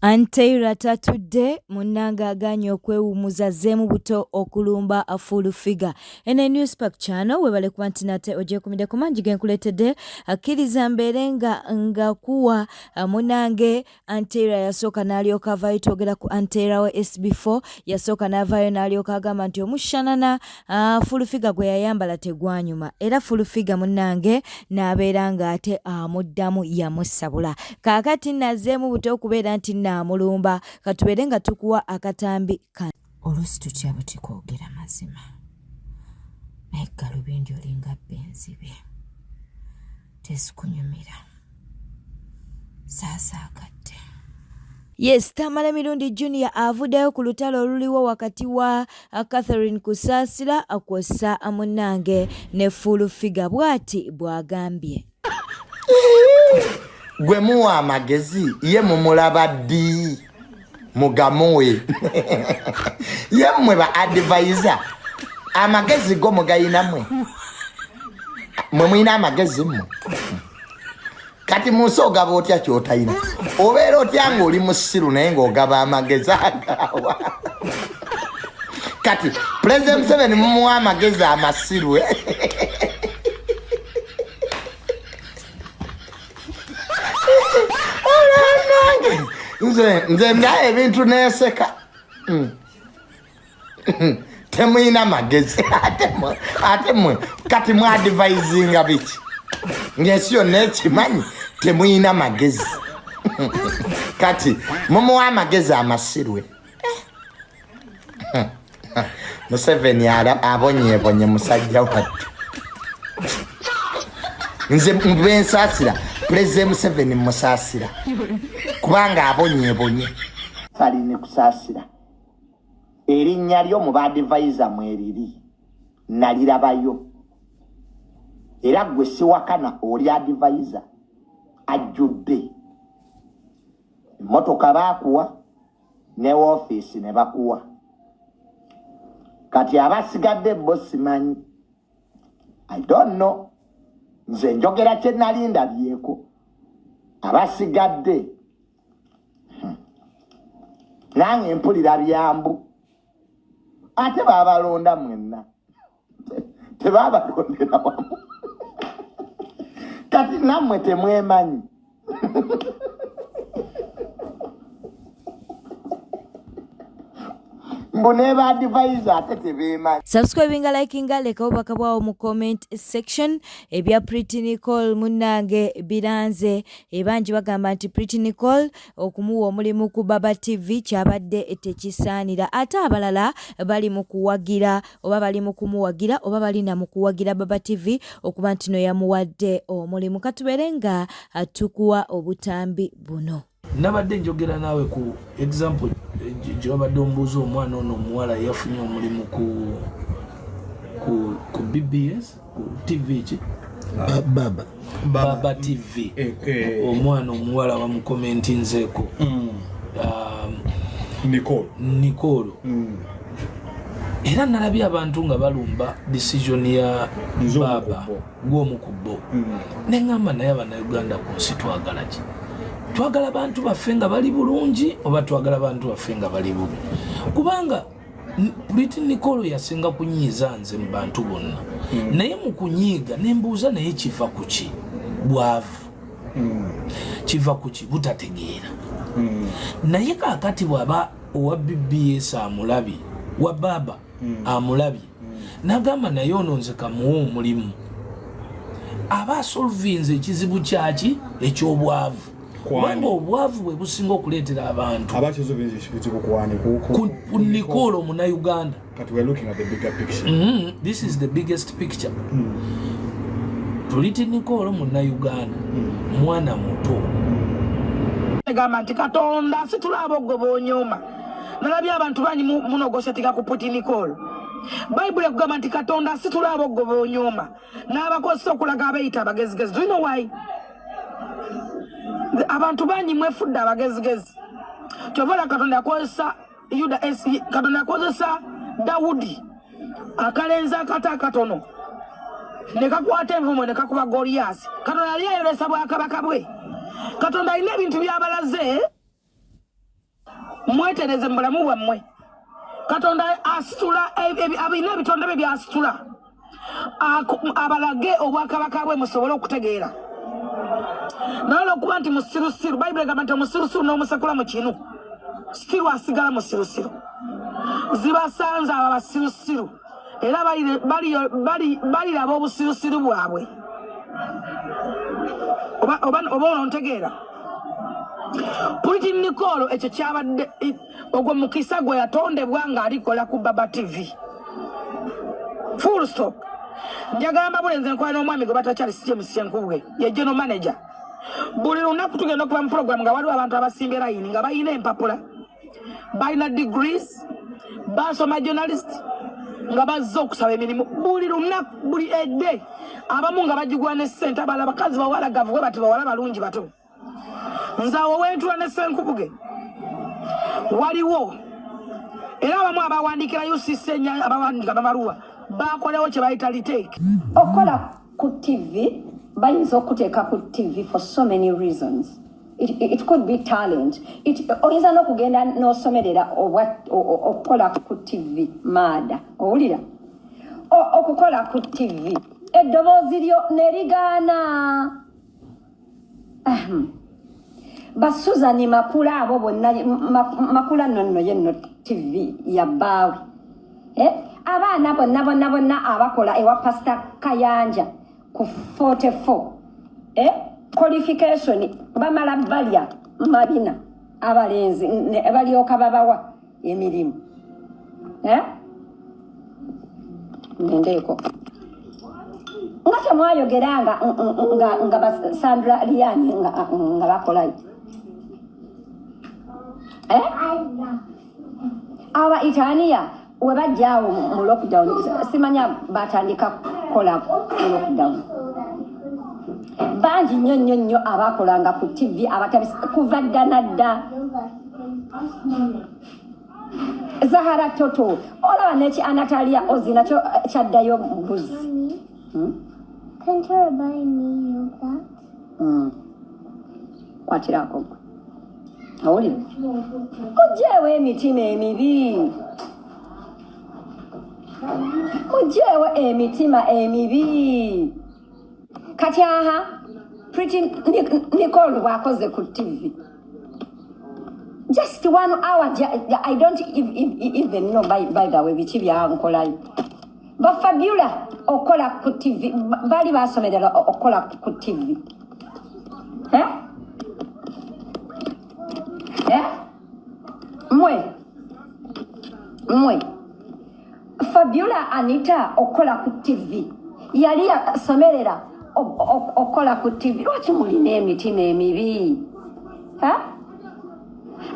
Anteira tatudde munnanga aganye okwewumuza zeemu buto okulumba full figure. Ene Newspack channel webale kuba nti nate ojje kumide ku mangi genkuleetedde akkiriza mbeere nga kuwa munnange Anteira yasooka n'alyoka avaayo twogera ku Anteira we SB4 yasooka n'avaayo n'alyoka agamba nti omushanana full figure gwe yayambala tegwanyuma era full figure munnange n'abeera ng'ate amuddamu yamusabula. Kaakati nazeemu buto okubeera nti namulumba katubeere nga tukuwa akatambi kan oluusi tutya buti kwogera mazima naye galubindi olinga benzibe tesikunyumira saasaagadde. Yes, Tamale Mirundi Junior avuddeyo ku lutalo oluliwo wakati wa Catherine Kusaasira akwessa munnange ne full figure bw'ati bw'agambye. Gwe muwa amagezi ye mumulaba ddi mugamuwe ye mmwe ba advisor amagezi go mugayina mmwe mwina amagezi mmwe kati musoga botya kyotayina obeera otya ng'oli musiru naye ng'ogaba amagezi agawa kati President Museveni mumuwa amagezi amasiru nze ndaye ebintu neeseka temuyina magezi ate mwe kati mwadvisinga biki ng'ensi yonna ekimanyi temuyina magezi kati mumuwa amagezi amasirwe. Museveni abonyeebonye musajja wattu nze mbensaasira President Museveni musaasira kubanga abonyeebonye saline kusaasira erinnya lyo mu badvisor mweriri nalirabayo era gwe siwakana oli advisor ajjudde emmotoka baakuwa ne woofiisi ne bakuwa kati abasigadde bo simanyi I don't know nze njogera kye nali ndabyeko abasigadde nange mpulira byambu ate baabalonda mwenna tebaabalondera wamu kati nammwe temwemanyi mbuneba advisor ate tebeemanyi. Subscribinga likinga leka obubaka bwawo mu comment section ebya Pretty Nicole munnange biranze ebanji bagamba nti Pretty Nicole okumuwa omulimu ku Baba TV kyabadde tekisaanira ate abalala bali mu kuwagira oba bali mu kumuwagira oba bali na mu kuwagira Baba TV okuba nti no yamuwadde omulimu katubeere nga tukuwa obutambi buno. Nabadde njogera naawe ku example gyobadde ombuuza omwana ono omuwala yafunye omulimu ku BBS ku TV ki Baba TV omwana omuwala bamukomentinzeeko Nicole era nalabye abantu nga balumba decision ya Baba gw'omukubbo neŋŋamba naye Abannayuganda ku nsi twagala ki twagala bantu baffe nga bali bulungi oba twagala bantu baffe nga bali bubi kubanga Pretty Nicole yasinga kunyiiza nze mu bantu bonna naye mu kunyiiga nembuuza naye kiva ku ki bwavu kiva ku ki butategeera naye kaakati bw'aba owa BBS amulabi wa Baba amulabi n'agamba naye ono nze kamuwa omulimu aba asolvinze ekizibu kyaki eky'obwavu kubanga obwavu bwe businga okuleetera abantu ku Nicole Munnayuganda. This is the biggest picture. Pretty Nicole Munnayuganda mwana muto egamba nti Katonda situlaba ogwo bonyoma nalabye abantu banyi munogosetika ku Pretty Nicole. Bible ekugamba nti Katonda situlaba ogwo bonyoma n'abakozesa okulaga abayita abagezigezi. Do you know why? Abantu banyi mwefudde abagezigezi tovola Katonda akozesa Yuda Katonda akozesa Dawudi akalenza akata akatono ne kakwata envumo ne kakuba Goliath. Katonda yali ayolesa bwakabaka bwe. Katonda alina ebintu byabalaze mwetereze mu bulamu bwammwe Katonda asitula abina ebitonde bye byasitula abalage obwakabaka bwe musobole okutegeera naye okuba nti musirusiru bayibuli egamba nti omusirusiru n'omusekula mu kinu siru asigala musirusiru zibasanze abo abasirusiru era baliraba obusirusiru bwabwe oba ontegeera Puliti Nicole ekyo kyabadde ogwo mukisa gwe yatondebwa ng'alikola ku Baba TV full stop njagamba bulenze nkwala n'omwami gwe batakyali James Kyenkubwe ye general manager buli lunaku tugenda okuba mu program nga waliwo abantu abasimbye layini nga balina empapula balina degrees basoma journalist nga bazze okusaba emirimu buli lunaku buli edde abamu nga bagigwa ne ssente abala bakazi bawalagavu bwe bati bawala balungi bato nzawo wentula ne Ssenkubuge waliwo era abamu abawandikira UCC abawandika bamaruwa bakolewo kye bayita retake okola ku TV bayinza okuteeka ku TV for so many reasons. It could be talent. Oyinza n'okugenda n'osomerera okukola ku TV maada owulira okukola ku TV eddoboozi lyo ne ligaana basuzani makula abo bonna makula nonno yenno TV yabbaawe abaana bonna abakola ewa Pastor Kayanja ku 44 qualification bamala balya mabina abalenzi balyoka babawa emirimu ngendeko nga temwayogeranga nga Sandra Liani nga bakola aba Itania webajjawo mu lockdown simanya batandika kola mu lockdown bangi nnyo abakolanga ku TV abatabisa kuva dda Zahara Toto olaba neki Anatalia Ozina kyo kyaddayo buzi Can you buy me yogurt? Kwatirako awulira kujeewo emitima emibi kujeewo emitima emibi kati aha Pretty Nicole bwakoze ku TV just 1 hour I don't even know by the way bichi byankolayo ba Fabula okola ku TV bali basomerera okola ku TV mwe Fabula Anita okola ku TV yali yasomerera okola ku TV lwaki mulina emitima emibi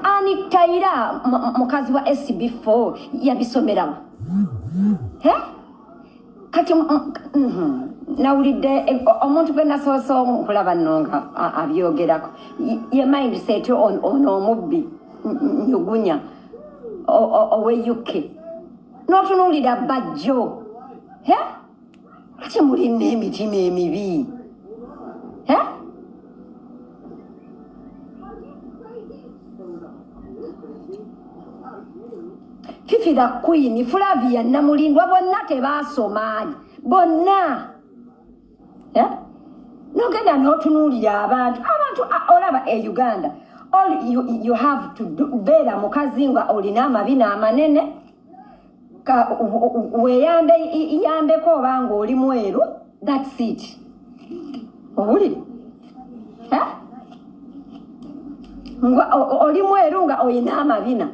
Anita ira mukazi wa SB4 yabisomerawo kati nawulidde omuntu gwe nasooso nkulaba nnonga abyogerako ye mindset ono omubbi nyugunya owe UK n'otunuulira bajjo lwaki mulina emitima emibi Fifi the Queen Flavia Namulindwa bonna tebaasoma bonna nogenda n'otunuulira abantu olaba Uganda all you have to do beera mukazi nga olina amabina amanene weyambeko oba nga oli mweru that's it owulire nga oli mweru nga olina amabina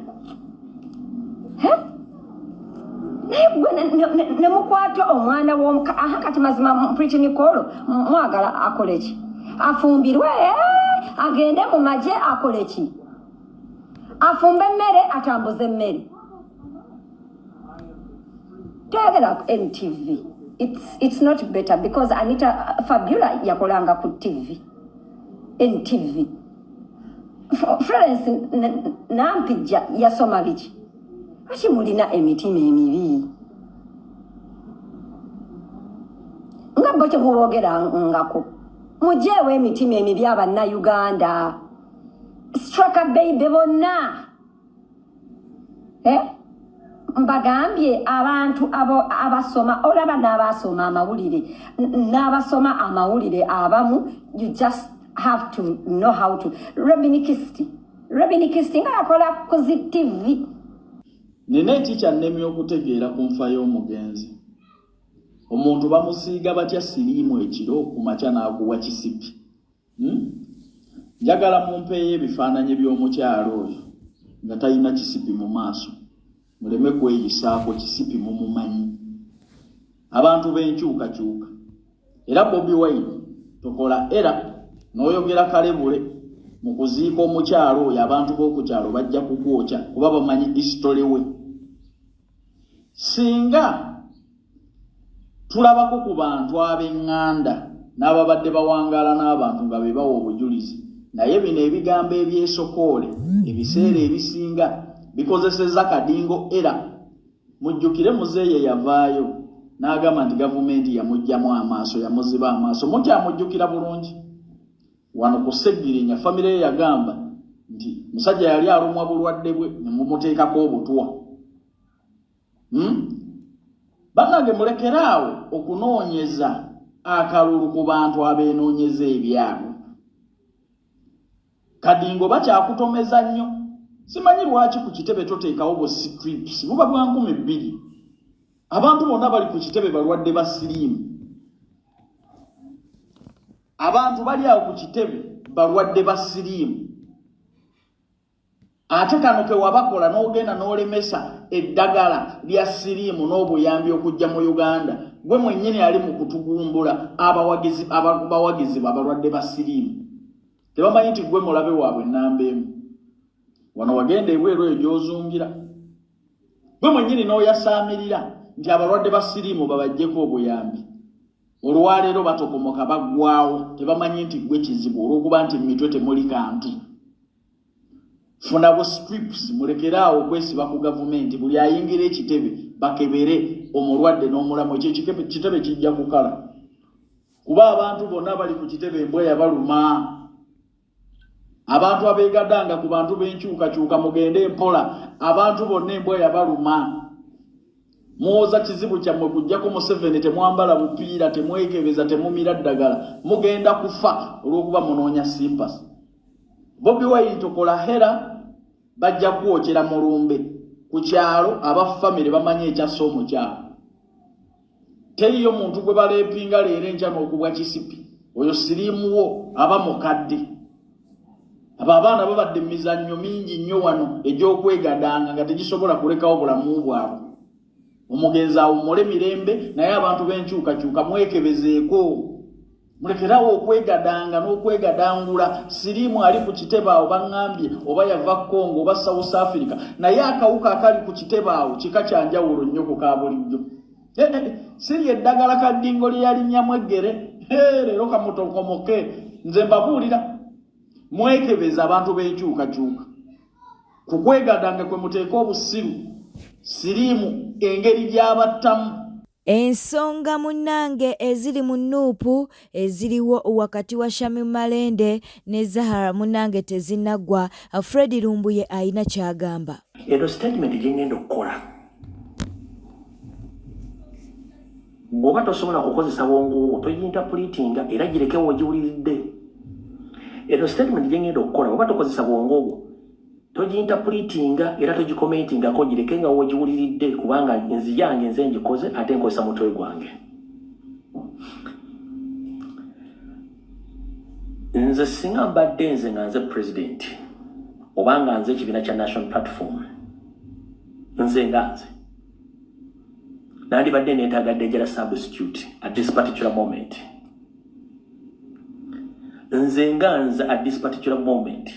ne mukwata omwana w'omuka kati mazima Pretty Nicole mwagala akole ki afumbirwe agende mu magye akole ki afumbe emmere atambuze emmere tegera NTV it's not better because Anita Fabula yakolanga ku TV NTV Florence Nampija yasoma biki lwaki mulina emitima emibi nga bo temubogerangako mujeewo emitima emibi abanna Uganda Straka baby bonna mbagambye abantu abasoma olaba n'abasoma amawulire n'abasoma amawulire abamu you just have to know how to Robin Kisti nga yakola ku TV nene teacher nemi okutegeera ku nfa y'omugenzi omuntu bamusiiga batya siriimu ekiro ku makya n'aguwa kisipi njagala mumpeeyo ebifaananyi by'omukyalo oyo nga talina kisipi mu maaso muleme kweyisaako kisipi mumumanyi abantu b'enkyukakyuka era Bobi Wine tokola era n'oyogera kalebule mu kuziika omukyalo oyo abantu b'okukyalo bajja kukwokya kuba bamanyi history we singa tulabako ku bantu ab'eŋŋanda n'ababadde bawangaala n'abantu nga be bawa obujulizi naye bino ebigambo ebyesokoole ebiseera ebisinga bikozesezza kadingo era mujjukire muzeeye yavaayo n'agamba nti gavumenti yamugjamu amaaso yamuziba amaaso mukyamujjukira bulungi wano ku Seggirinya famire ye yagamba nti musajja yali alumwa bulwadde bwe ne mumuteekako obutwa bannange mulekeraawo okunoonyeza akalulu ku bantu abeenoonyeza ebyabwe kadingo bakyakutomeza nnyo simanyi lwaki ku kitebe toteekawo bu strips buba bwa 2,000 abantu bonna bali ku kitebe balwadde ba siriimu abantu bali awo ku kitebe balwadde ba siriimu ate kano ke wabakola n'ogenda n'olemesa eddagala lya siriimu n'obuyambi okujja mu Uganda gwe mwennyini ali mu kutugumbula abawagizi babalwadde ba siriimu tebamanyi nti gwe mulabe waabwe nnamba emu wano wagenda ebweru eyo gy'ozungira gwe mwennyini n'oyasaamirira nti abalwadde ba siriimu babajjeko obuyambi olwaleero batokomoka baggwawo tebamanyi nti gwe kizibu olw'okuba nti mitwe temuli kantu funa bu strips mulekeraawo okwesiba ku gavumenti buli ayingira ekitebe bakebere omulwadde n'omulamu ekyo kitebe kijja kukala kuba abantu bonna bali ku kitebe embweya baluma abantu abeegadanga ku bantu b'enkyukakyuka mugende empola abantu bonna embweya baluma muwoza kizibu kyammwe kujjako Museveni temwambala bupiira temwekebeza temumira ddagala mugenda kufa olw'okuba munoonya simpasi Bobi Wine tokola hera bajja kwokera mulumbe ku kyalo abafamile bamanye ekyassa omukyalo teriyo muntu gwe baleepinga leero enkya n'okubwa kisipi oyo siriimu wo aba mukadde abo abaana babadde mizannyo mingi nnyo wano egy'okwegadanga nga tegisobola kulekawo bulamu bwabwe omugenzi awummule mirembe naye abantu b'enkyukakyuka mwekebezeeko mulekerawo okwegadanga n'okwegadangula siriimu ali ku kitebe awo baŋŋambye oba yava Congo oba South Africa naye akawuka akali ku kitebe awo kika kyanjawulo nnyo ku kabulijjo siri eddagala kadingo lye yalinnyamu eggere leero kamutokomoke nze mbabuulira mwekebeza abantu b'enkyukakyuka ku kwegadanga kwe muteeka obusiru siriimu engeri gy'abattamu ensonga munnange eziri mu Nuupu eziriwo wakati wa Shami Malende ne Zahara munnange tezinnaggwa. Fred Lumbuye ayina kyagamba. Eno statement gyengenda okukola bw'oba tosobola kukozesa bwongo toyinterpretinga era girekewo wegiwuliridde. Eno statement gyengenda okukola bw'oba tokozesa bwongo toyinterpretinga era togikomentingako gireke nga wegiwuliridde kubanga nzi yange nze ngikoze ate nkozesa mutwe gwange. Nze singa mbadde nze nga nze president oba nga nze ekibiina kya National Platform nze nga nze nandibadde neetaaga dangerous substitute at this particular moment. Nze nga nze at this particular moment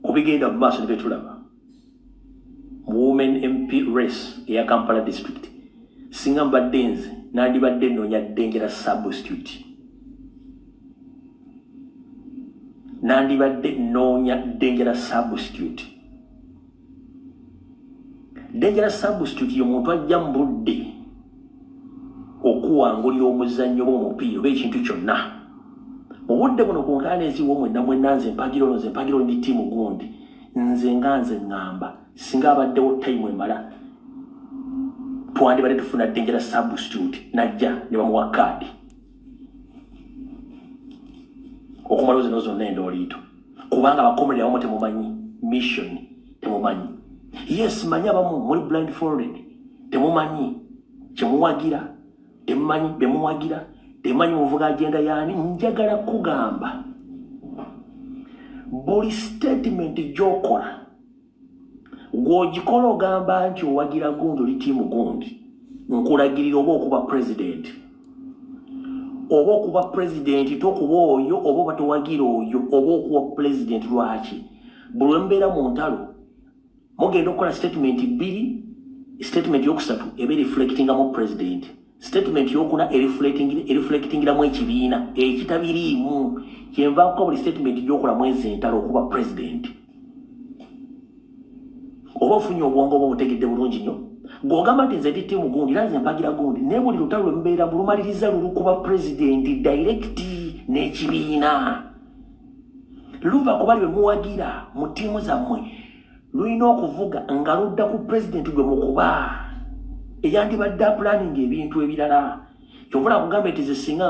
kubigenda mu maaso ne betulaba women MP race eya Kampala district singa mbadde nze nandibadde noonya dangerous substitute. Nandibadde noonya dangerous substitute. Dangerous substitute y'omuntu ajja mu budde okuwangulira omuzannyo bw'omupiira oba ekintu kyonna. Mu budde buno ku nkaana eziwo mwenna nze mpagiro ndi ttiimu gundi nze ngamba singa abaddewo time emala twandibadde tufuna dangerous substitute najja ne bamuwa kaadi okumala zino zonna endooliito kubanga abakomere abamu temumanyi mission temumanyi yes manyi abamu muli blindfolded temumanyi kyemuwagira temumanyi bemuwagira temumanyi muvuga agenda yaani njagala kugamba buli statement gyokola gw'ogikola ogamba nti owagira gundi oli tiimu gundi nkulagirira oba okuba president tokuba oyo oba oba towagira oyo oba okuba president lwaki buli mbeera mu ntalo mugenda okukola statement bbiri statement yokusatu eba reflectingamu president statement yokuna reflectingiramu ekibiina ekitabiriimu kyenva kukola buli statement gyokola mwezi entalo okuba president oba ofunye obwongo oba obutegedde bulungi nnyo gw'ogamba nti nze ndi ttiimu gundi era nze mpagira gundi naye buli lutalo lwembeera bulumaliriza lulukuba president direct n'ekibiina luva kuba lwe muwagira mu ttiimu zammwe lulina okuvuga nga ludda ku president gwe mukuba eyandibadde apulaninga ebintu ebirala kyovula kugamba nti ze singa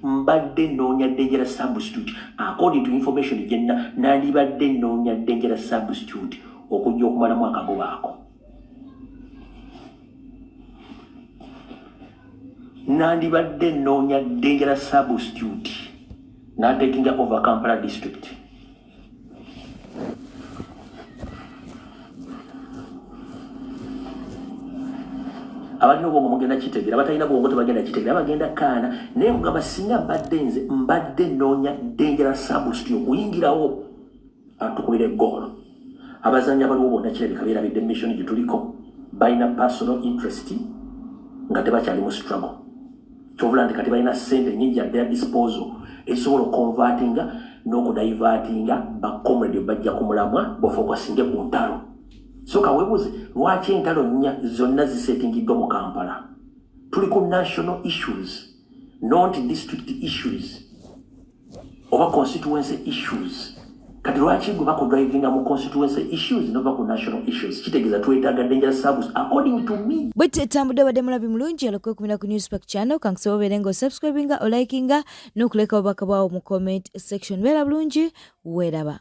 mbadde nnoonya dangerous substitute according to information gyenna nandibadde nnoonya dangerous substitute okujja okumalamu akagoba ako nandibadde nnoonya dangerous substitute n'atakinga over Kampala district abalina obwongo mugenda kitegeera batalina bwongo tebagenda kitegeera bagenda kaana naye kugamba singa mbadde nnoonya dangerous substitute okuyingirawo atukubira eggoolo abazanyi abaliwo bonna kirabika beerabidde mission gye tuliko balina personal interest nga tebakyali mu struggle kyovula nti kati balina ssente nnyingi at their disposal ezisobola okonvatinga n'okudaivatinga bacomrade bajja ku mulamwa bofokasinge ku ntalo so kawebuze lwaki entalo nnya zonna zisetingiddwa mu Kampala tuli ku national issues not district issues oba constituency issues kati lwaki gwe bakudrivinga mu constituency issues nova ku national issues kitegeeza twetaaga dangerous service according to me bwete etambudde badde mulabi mulungi alokwekumira ku Newspack channel kankusaba obeere ng'osubscribinga olikinga n'okuleka obubaka bwawo mu comment section beera bulungi weeraba